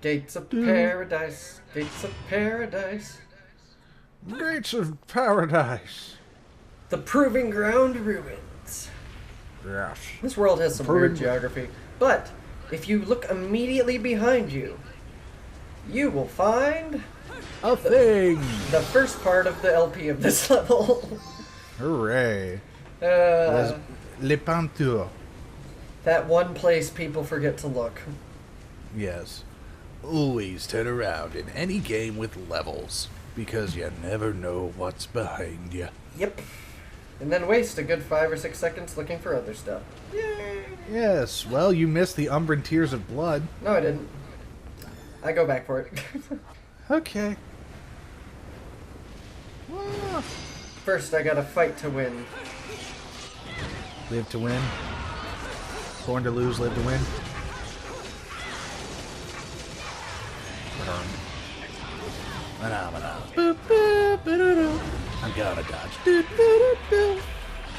Gates of paradise. Gates of paradise. Gates of paradise. The proving ground ruins. Yes. This world has some weird geography, but if you look immediately behind you, you will find A thing. the first part of the LP of this level. Hooray. Uh, Le Pantour. that one place people forget to look. Yes. Always turn around in any game with levels, because you never know what's behind you. Yep. And then waste a good 5 or 6 seconds looking for other stuff. Yay! Yes, well, you missed the Umbran Tears of Blood. No, I didn't. I go back for it. Okay. First, I gotta fight to win. Live to win. Born to lose, live to win. I'm gonna dodge.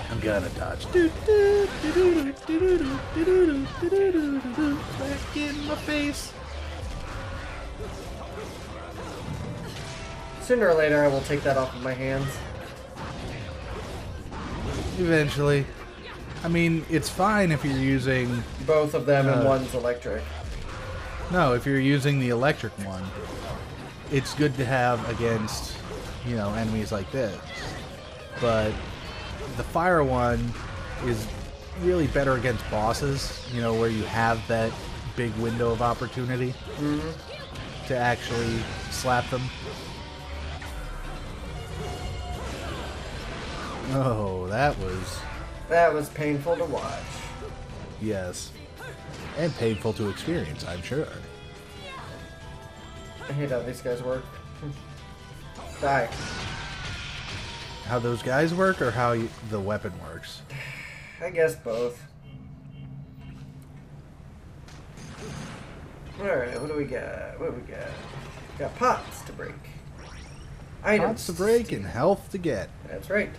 I'm gonna dodge. Back in my face. Sooner or later, I will take that off of my hands. Eventually. I mean, it's fine if you're using... Both of them and one's electric. No, if you're using the electric one, it's good to have against, you know, enemies like this. But the fire one is really better against bosses, you know, where you have that big window of opportunity to actually slap them. Oh, that was painful to watch. yes. And painful to experience, I'm sure. I hate how these guys work. Die. How those guys work or how the weapon works? I guess both. Alright, what do we got? What do we got? Got pots to break. Items Pots to break and health to get. That's right.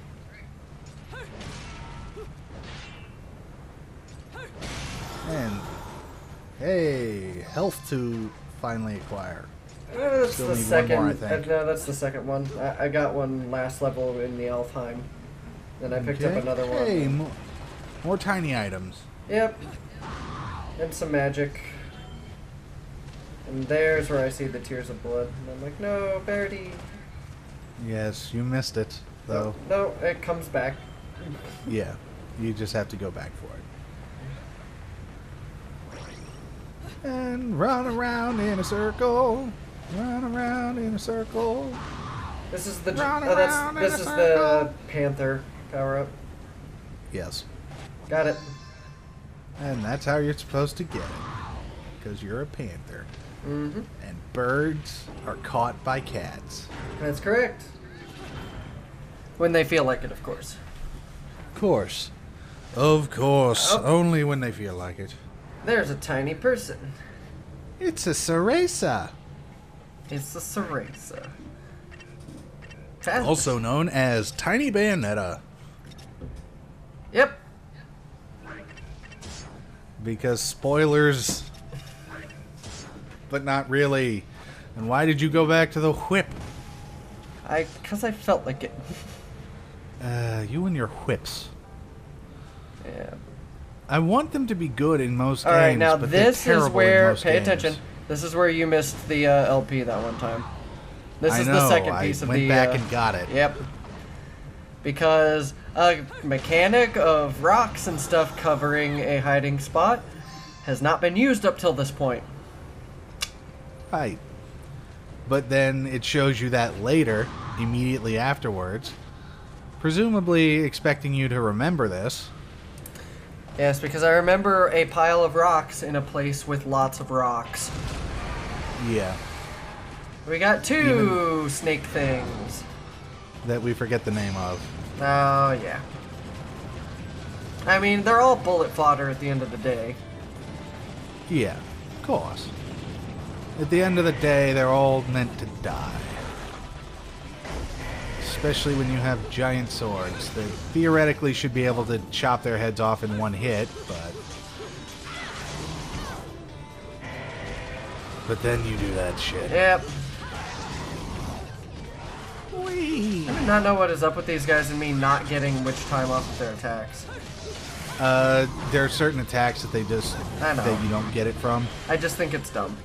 And, hey, health to finally acquire. That's Still the need second. one more, I think. No, that's the second one. I got one last level in the Alfheim. Then I picked up another one. Hey, more tiny items. Yep. And some magic. And there's where I see the tears of blood. And I'm like, no, Verity. Yes, you missed it, though. No, it comes back. Yeah, you just have to go back for it. And run around in a circle. Run around in a circle. This is the Run around in this a is circle. the Panther power up. Yes. Got it. And that's how you're supposed to get it. Because you're a panther. Mm-hmm. And birds are caught by cats. That's correct. When they feel like it, of course. Of course. Of course. Oh. Only when they feel like it. There's a tiny person. It's a Cereza. It's the Cereza. Also known as Tiny Bayonetta. Yep. Because spoilers. But not really. And why did you go back to the whip? Because I felt like it. You and your whips. Yeah. I want them to be good in most All games, right, now but they're this is terrible in where, most pay games. attention, this is where you missed the LP that one time. This I is know, the second piece I of went the... back and got it. Yep. Because a mechanic of rocks and stuff covering a hiding spot has not been used up till this point. Right. But then it shows you that later, immediately afterwards, presumably expecting you to remember this. Yes, because I remember a pile of rocks in a place with lots of rocks. Yeah. We got two snake things. That we forget the name of. Oh, yeah. I mean, they're all bullet fodder at the end of the day. Yeah, of course. At the end of the day, they're all meant to die. Especially when you have giant swords that theoretically should be able to chop their heads off in one hit, but... But then you do that shit. Yep. Whee! I do not know what is up with these guys and me not getting witch time off of their attacks. There are certain attacks that that you don't get it from. I just think it's dumb.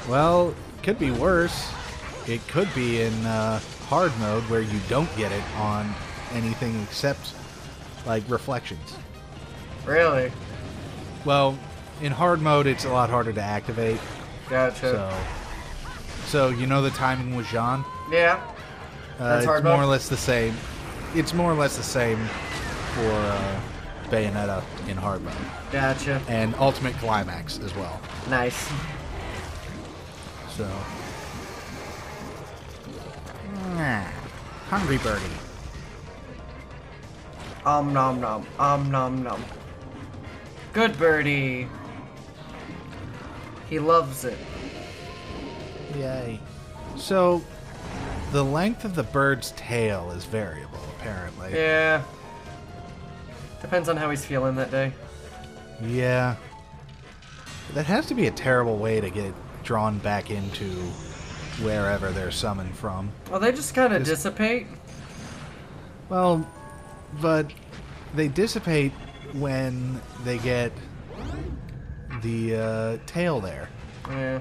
Well, it could be worse. It could be in hard mode where you don't get it on anything except like reflections. Really? Well, in hard mode it's a lot harder to activate. Gotcha. So you know the timing with Jean? Yeah. That's hard it's mode? more or less the same. It's more or less the same for Bayonetta in hard mode. Gotcha. And Ultimate Climax as well. Nice. So. Hungry birdie. Nom nom. Nom nom. Good birdie. He loves it. Yay. So, the length of the bird's tail is variable, apparently. Yeah. Depends on how he's feeling that day. Yeah. That has to be a terrible way to get drawn back into wherever they're summoned from. Well, they just kind of dissipate. Well, but they dissipate when they get the tail there. Yeah.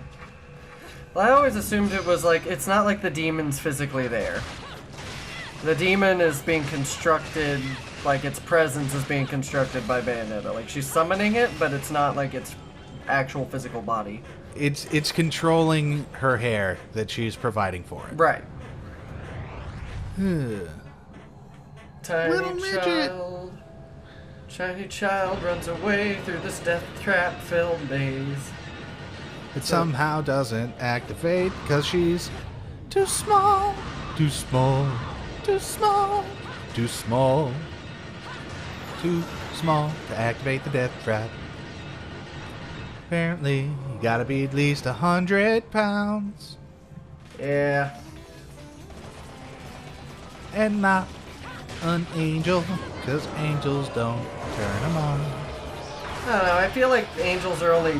Well, I always assumed it was like, it's not like the demon's physically there. The demon is being constructed, like its presence is being constructed by Bayonetta. Like, she's summoning it, but it's not like its actual physical body. It's controlling her hair that she's providing for it. Right. Little midget. Tiny child runs away through this death trap-filled maze. It somehow doesn't activate because she's too small, too small, too small, too small, too small to activate the death trap. Apparently, you gotta be at least 100 pounds Yeah. and not an angel, because angels don't turn them on. I don't know, I feel like angels are only,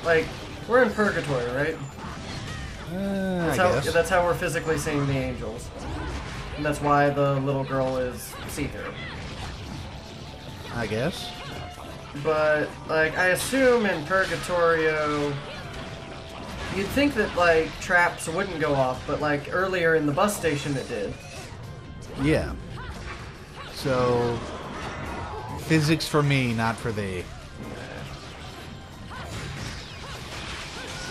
like, we're in purgatory, right? I guess. That's how we're physically seeing the angels. And that's why the little girl is see-through. I guess. But, like, I assume in Purgatorio, you'd think that, like, traps wouldn't go off, but, like, earlier in the bus station it did. Yeah. So, physics for me, not for thee.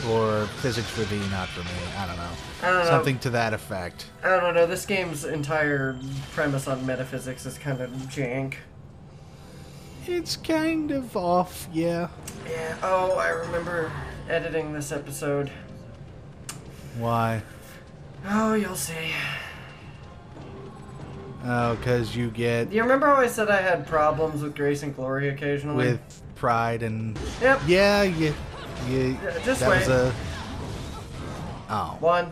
Or physics for thee, not for me. I don't know. I don't know. Something to that effect. I don't know, this game's entire premise on metaphysics is kind of jank. It's kind of off, yeah. Yeah, oh, I remember editing this episode. Why? Oh, you'll see. Oh, because you get... Do you remember how I said I had problems with Grace and Glory occasionally? with pride and... Yep. Yeah, you just that wait. was a... Oh. 1.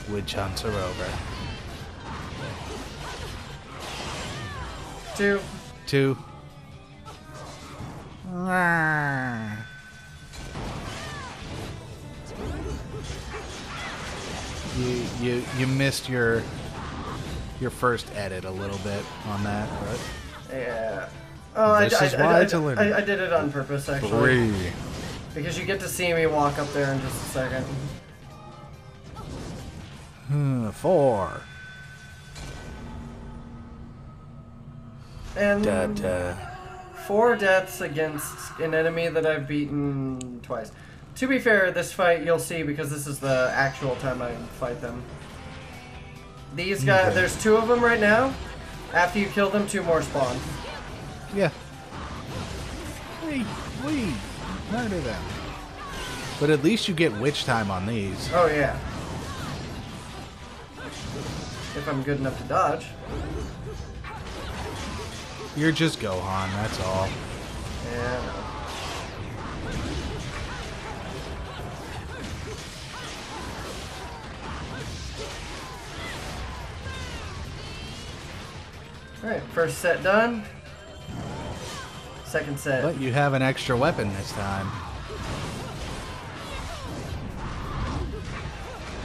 Witch hunts are over. 2. 2. You missed your first edit a little bit on that, but Yeah. Oh, This is why it's a limit. I did it on purpose, actually. 3. Because you get to see me walk up there in just a second. 4. And 4 deaths against an enemy that I've beaten twice. To be fair, this fight you'll see because this is the actual time I fight them. These guys, Okay. there's 2 of them right now. After you kill them, 2 more spawn. Yeah. Wait. Murder them. But at least you get witch time on these. Oh yeah. If I'm good enough to dodge. You're just Gohan, that's all. Yeah. I know. Alright, first set done. Second set. But you have an extra weapon this time.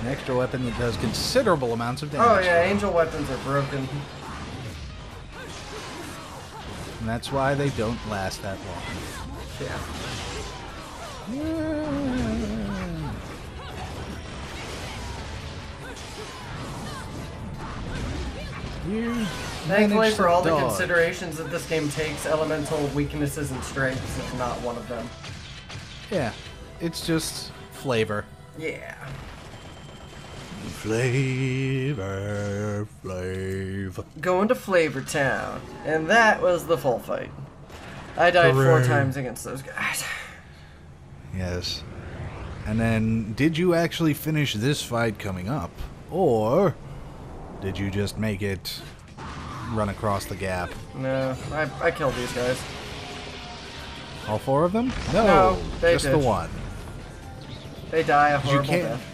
An extra weapon that does considerable amounts of damage. Oh yeah, angel weapons are broken. And that's why they don't last that long. Yeah. You Thankfully, managed for to all the dodge. considerations that this game takes, elemental weaknesses and strengths is not one of them. Yeah, it's just flavor. Yeah. Flavor. Going to Flavor Town. And that was the full fight. I died 4 Hooray. times against those guys. Yes. And then, did you actually finish this fight coming up? Or did you just make it run across the gap? No, I killed these guys. All 4 of them? No, they just did. the one. They die a 'Cause horrible can't- death.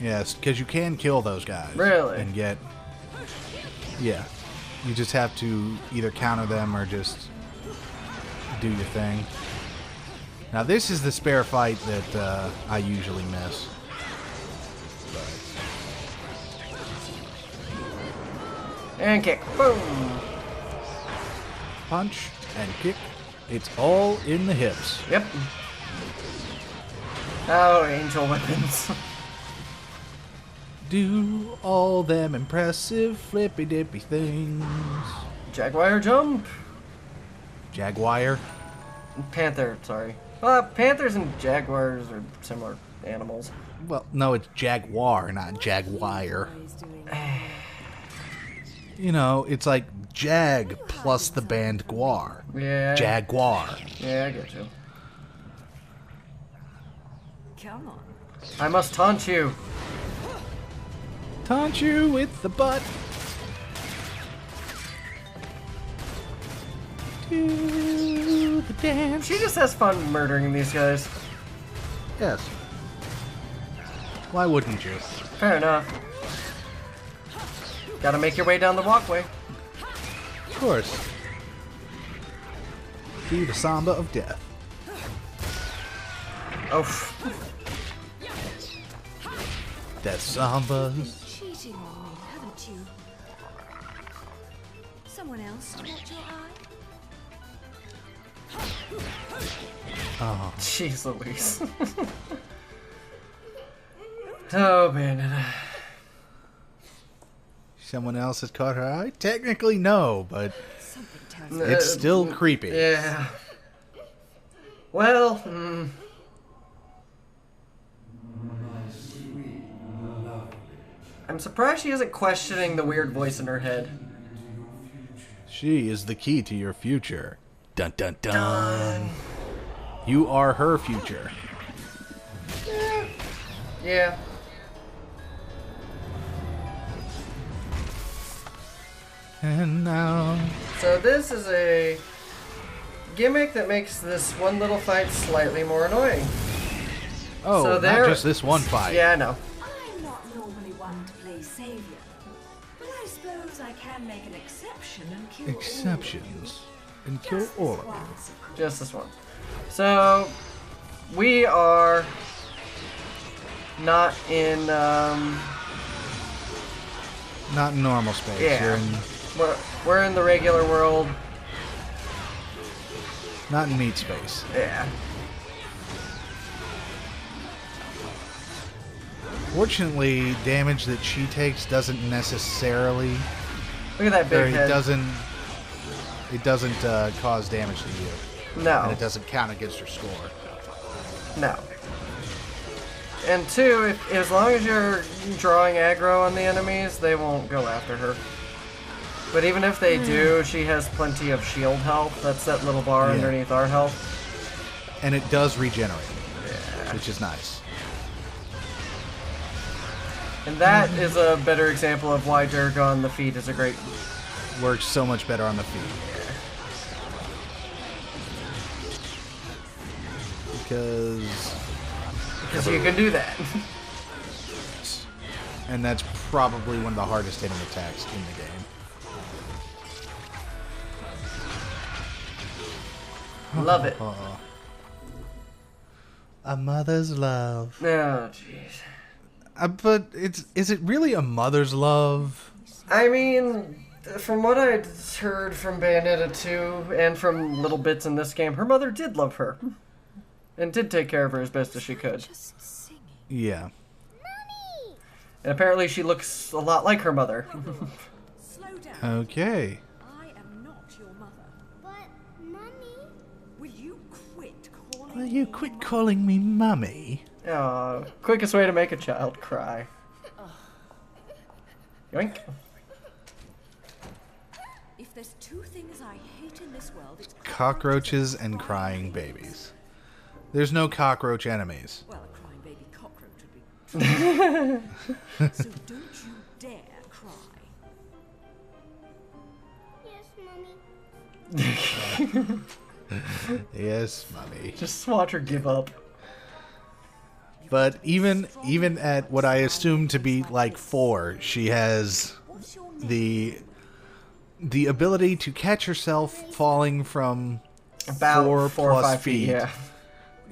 Yes, because you can kill those guys. Really? And get... Yeah. You just have to either counter them or just do your thing. Now this is the spare fight that I usually miss. And kick. Boom. Punch and kick. It's all in the hips. Yep. Oh, angel weapons. Do all them impressive flippy dippy things. Jaguar jump. Jaguar. Panther, sorry. Panthers and jaguars are similar animals. Well, no, it's Jaguar, not Jaguar. You know, it's like Jag plus the band Guar. Yeah. Jaguar. Yeah, I get you. Come on. I must taunt you. Taunt you with the butt. Do the dance. She just has fun murdering these guys. Yes. Why wouldn't you? Fair enough. Gotta make your way down the walkway. Of course. Do the samba of death. Oh. Death sambas. Cheating on me, haven't you? Someone else caught your eye? Oh. Jeez Louise. Oh, Bayonetta. Someone else has caught her eye? Technically, no, but Something tells me. it's still creepy. Yeah. Well, I'm surprised she isn't questioning the weird voice in her head. She is the key to your future. Dun dun dun. You are her future. Yeah. And now... So this is a gimmick that makes this one little fight slightly more annoying. Oh, So not there- just this one fight. Yeah, I know. I'm not normally one to play savior, but I suppose I can make an exception and kill Exceptions. And kill Just all this of you. once, of course. Just this one. So we are not in Not in normal space. Yeah. You're in, we're in the regular world. not in meat space. Yeah. Fortunately, damage that she takes doesn't necessarily... Look at that or big it head. doesn't cause damage to you. And No. it doesn't count against your score. No. And two, as long as you're drawing aggro on the enemies, they won't go after her. But even if they do, she has plenty of shield health. That's that little bar Yeah. underneath our health. And it does regenerate, Yeah. which is nice. And that is a better example of why Durga on the feet is a great... Works so much better on the feet. Because you can do that. And that's probably one of the hardest hitting attacks in the game. Love it. A mother's love. Oh, jeez. But is it really a mother's love? I mean, from what I'd heard from Bayonetta 2 and from little bits in this game, her mother did love her. And did take care of her as best as she could. Just singing. Yeah. And apparently she looks a lot like her mother. Slow down. Okay. I am not your mother. But, Mummy... Will you quit calling Will you me quit mother? calling me mummy? Aw, quickest way to make a child cry. Yoink. If there's two things I hate in this world, it's Cockroaches and crying babies. There's no cockroach enemies. Well, a crying baby cockroach would be. So don't you dare cry. Yes, Mummy. Yes, mummy. Just watch her give up. But even at what I assume to be like 4, she has What's your name? the ability to catch herself falling from About 4 or 4+ 5 feet, yeah.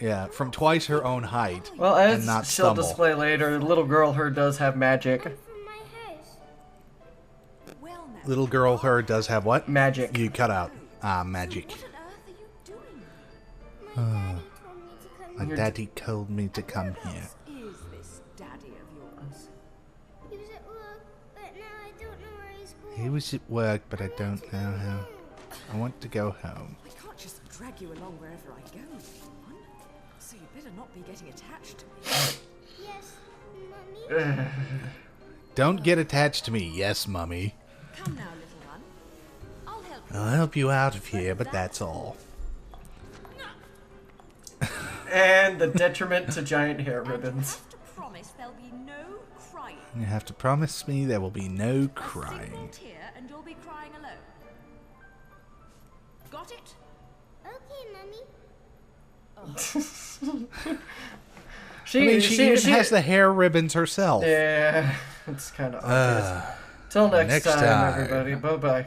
Yeah, from twice her own height. Well, and as not she'll stumble. display later, little girl her does have magic. From my house. Well, now. Little girl her does have what? Magic. You cut out. Ah, magic. What on earth are you doing? My My daddy told me to come. daddy told me to come here. Is this daddy of yours? He was at work, but now I don't know where he's going. He was at work, but I don't know how. I want to go home. I can't just drag you along wherever I go, little one. So you better not be getting attached to me. Yes, Mummy. Don't get attached to me, yes, mummy. Come now, little one. I'll help you. I'll help you out of here, but that's all. And the detriment to giant hair And you ribbons. have to promise there'll be no crying. You have to promise me there will be no A single crying. tear and you'll be crying alone. Got it? Okay, Mummy. She, I mean, she even has the hair ribbons herself. Yeah, it's kind of obvious. Till next next time, time. everybody. Bye-bye.